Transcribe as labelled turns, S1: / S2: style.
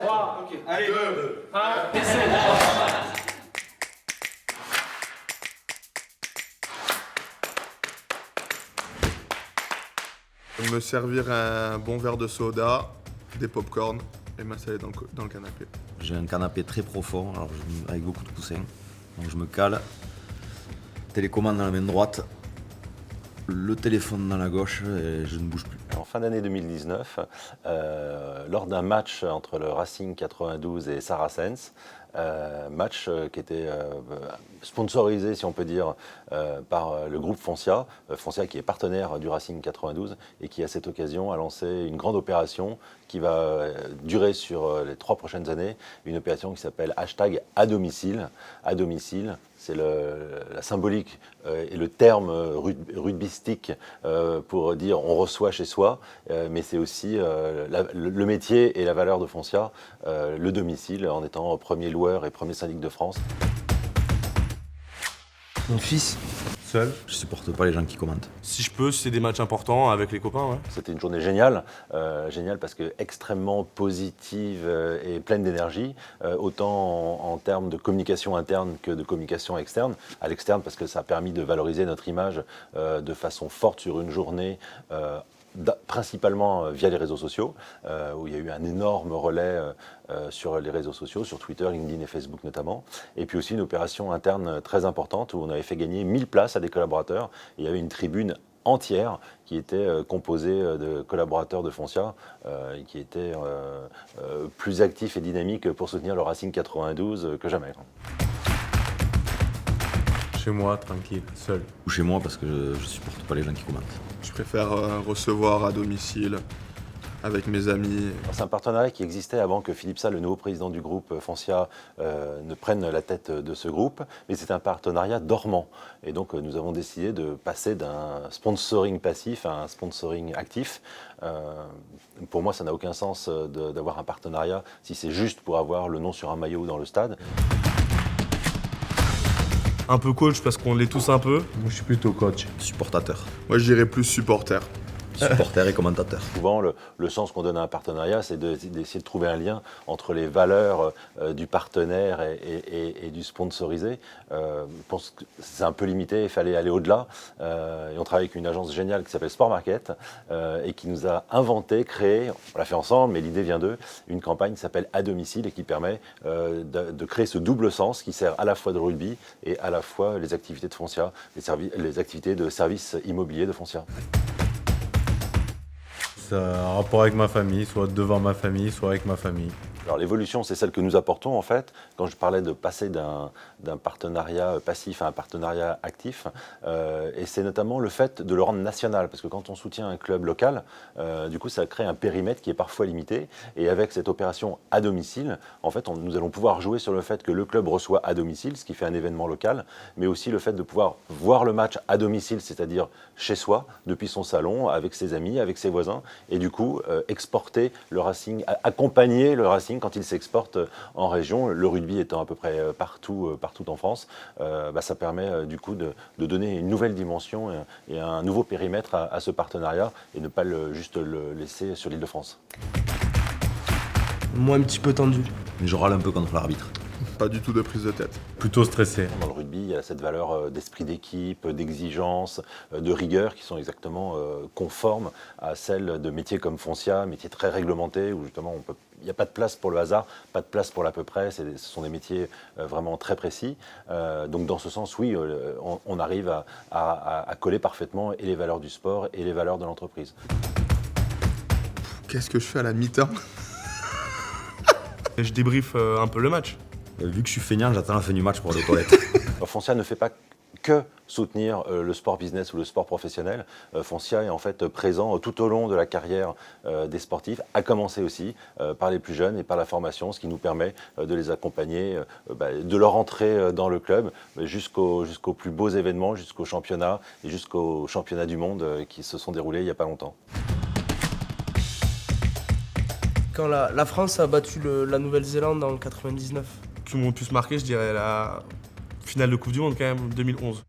S1: 3, ok. Allez, 2, 1, essai.
S2: Me servir un bon verre de soda, des pop-corn et m'installer dans le canapé.
S3: J'ai un canapé très profond, avec beaucoup de coussins. Donc je me cale, télécommande dans la main droite, le téléphone dans la gauche et je ne bouge plus.
S4: En fin d'année 2019, lors d'un match entre le Racing 92 et Saracens, match qui était sponsorisé, si on peut dire, par le groupe Foncia, Foncia qui est partenaire du Racing 92 et qui, à cette occasion, a lancé une grande opération qui va durer sur les 3 prochaines années, une opération qui s'appelle #à domicile. À domicile, c'est la symbolique et le terme rugbystique pour dire on reçoit chez soi, mais c'est aussi le métier et la valeur de Foncia, le domicile, en étant premier loueur et premier syndic de France.
S5: Mon fils.
S6: Seul.
S3: Je supporte pas les gens qui commentent.
S6: Si je peux, si c'est des matchs importants avec les copains, ouais.
S4: C'était une journée géniale, géniale parce que extrêmement positive et pleine d'énergie, autant en termes de communication interne que de communication externe. À l'externe parce que ça a permis de valoriser notre image de façon forte sur une journée, principalement via les réseaux sociaux, où il y a eu un énorme relais sur les réseaux sociaux, sur Twitter, LinkedIn et Facebook notamment. Et puis aussi une opération interne très importante où on avait fait gagner 1000 places à des collaborateurs. Et il y avait une tribune entière qui était composée de collaborateurs de Foncia et qui était plus actifs et dynamiques pour soutenir le Racing 92 que jamais.
S6: Chez moi, tranquille, seul.
S3: Ou chez moi parce que je supporte pas les gens qui commentent.
S2: Je préfère recevoir à domicile avec mes amis.
S4: C'est un partenariat qui existait avant que Philippe Salle, le nouveau président du groupe Foncia, ne prenne la tête de ce groupe, mais c'est un partenariat dormant. Et donc nous avons décidé de passer d'un sponsoring passif à un sponsoring actif. Pour moi, ça n'a aucun sens d'avoir un partenariat si c'est juste pour avoir le nom sur un maillot dans le stade.
S6: Un peu coach parce qu'on l'est tous un peu.
S5: Moi, je suis plutôt coach.
S3: Supportateur.
S2: Moi, je dirais plus supporter.
S3: Supporter et commentateur.
S4: Souvent, le sens qu'on donne à un partenariat, c'est d'essayer de trouver un lien entre les valeurs du partenaire et du sponsorisé. Je pense que c'est un peu limité, il fallait aller au-delà. Et on travaille avec une agence géniale qui s'appelle Sport Market et qui nous a inventé, créé, on l'a fait ensemble, mais l'idée vient d'eux, une campagne qui s'appelle À domicile et qui permet de créer ce double sens qui sert à la fois de rugby et à la fois les activités de Foncia, les activités de service immobilier de Foncia.
S5: Ça a un rapport avec ma famille, soit devant ma famille, soit avec ma famille.
S4: Alors l'évolution, c'est celle que nous apportons en fait. Quand je parlais de passer d'un partenariat passif à un partenariat actif, et c'est notamment le fait de le rendre national, parce que quand on soutient un club local, du coup ça crée un périmètre qui est parfois limité, et avec cette opération à domicile, en fait nous allons pouvoir jouer sur le fait que le club reçoit à domicile, ce qui fait un événement local, mais aussi le fait de pouvoir voir le match à domicile, c'est-à-dire chez soi, depuis son salon, avec ses amis, avec ses voisins, et du coup exporter le Racing, accompagner le Racing quand il s'exporte en région, le rugby étant à peu près partout en France, ça permet du coup de donner une nouvelle dimension et un nouveau périmètre à ce partenariat et ne pas juste le laisser sur l'Île-de-France.
S5: Moi, un petit peu tendu.
S3: Mais je râle un peu contre l'arbitre.
S2: Pas du tout de prise de tête.
S5: Plutôt stressé.
S4: Dans le rugby, il y a cette valeur d'esprit d'équipe, d'exigence, de rigueur qui sont exactement conformes à celles de métiers comme Foncia, métiers très réglementés où justement il n'y a pas de place pour le hasard, pas de place pour l'à peu près, ce sont des métiers vraiment très précis. Donc dans ce sens, oui, on arrive à coller parfaitement et les valeurs du sport et les valeurs de l'entreprise.
S2: Qu'est-ce que je fais à la mi-temps?
S6: Et je débriefe un peu le match.
S3: Vu que je suis feignant, j'attends la fin du match pour aller aux toilettes.
S4: Foncia ne fait pas que soutenir le sport business ou le sport professionnel. Foncia est en fait présent tout au long de la carrière des sportifs, à commencer aussi par les plus jeunes et par la formation, ce qui nous permet de les accompagner, de leur entrée dans le club jusqu'aux plus beaux événements, jusqu'au championnat et jusqu'au championnat du monde qui se sont déroulés il n'y a pas longtemps.
S7: Quand la France a battu la Nouvelle-Zélande en 99.
S6: Qui m'ont le plus marqué, je dirais la finale de Coupe du Monde quand même, 2011.